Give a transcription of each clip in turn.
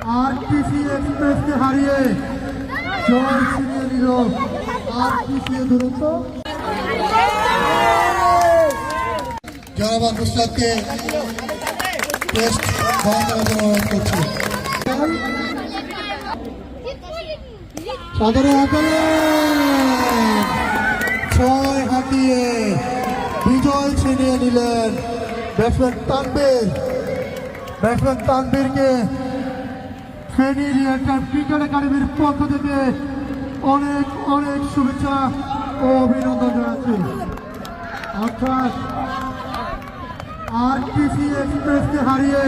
RTC express के हारिए जय ছিনিয়ে নিল आरटीसी दुरंत জনাব নুসরাতকে টেস্ট বন্ধ করার অনুরোধ করছি। সাদরে আদালত 6 হাতিয়ে বিজয় ছিনিয়ে নিলেন ব্যাটসম্যান তানভীরকে ফেনী রিয়েটার ক্রিকেট একাডেমির পক্ষ থেকে অনেক অনেক শুভেচ্ছা ও অভিনন্দন জানাচ্ছি। অর্থাৎ आरटीसी एक्सप्रेस के हारिए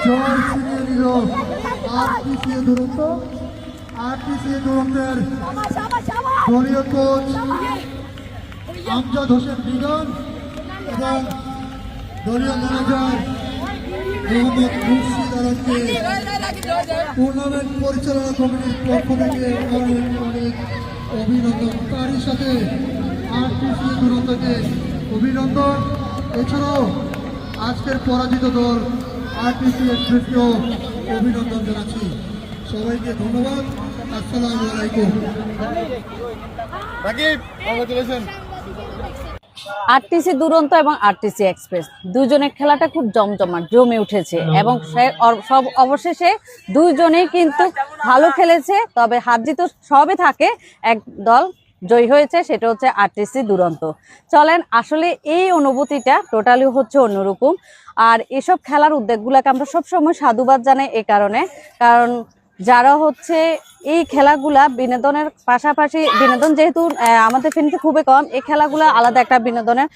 जय ছিনিয়ে নিল आरटीसी दुरंत। आरटीसी दुरंतेर दलीय कोच আমজাদ হোসেন বিগন এবং দলীয় ম্যানেজার মোহাম্মদ মুর্শিদ আলমকে টুর্নামেন্ট পরিচালনা কমিটির পক্ষ থেকে অনেক অনেক অভিনন্দন। তারই সাথে आरटीसी দুরন্তকে অভিনন্দন। এছাড়াও আজকের পরাজিত দল आरटीसी এক্সপ্রেসকেও অভিনন্দন জানাচ্ছি। সবাইকে ধন্যবাদ। আসসালামু আলাইকুম। आरटीसी दुरंत এবং आरटीसी एक्सप्रेस দুজনের খেলাটা খুব জমজমাট জমে উঠেছে এবং সব অবশেষে দুইজনেই কিন্তু ভালো খেলেছে। তবে হার জিত সবই থাকে, এক দল জয়ী হয়েছে, সেটা হচ্ছে आरटीसी दुरंत। চলেন আসলে এই অনুভূতিটা টোটালি হচ্ছে অন্যরকম। আর এসব খেলার উদ্যোগগুলোকে আমরা সবসময় সাধুবাদ জানাই এই কারণ যারা হচ্ছে এই খেলাগুলা বিনোদনের পাশাপাশি বিনোদন যেহেতু আমাদের ফেনীতে খুবই কম, এই খেলাগুলো আলাদা একটা বিনোদনের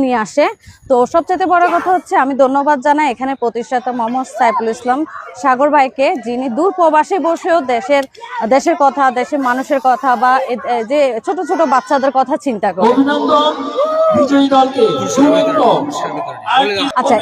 নিয়ে আসে। তো সবচেয়ে বড় কথা হচ্ছে আমি ধন্যবাদ জানাই এখানে প্রতিষ্ঠাতা মোহাম্মদ সাইফুল ইসলাম সাগর ভাইকে, যিনি দূর প্রবাসে বসেও দেশের কথা, দেশের মানুষের কথা বা যে ছোট ছোট বাচ্চাদের কথা চিন্তা করে। অভিনন্দন বিজয়ী দলকে। আচ্ছা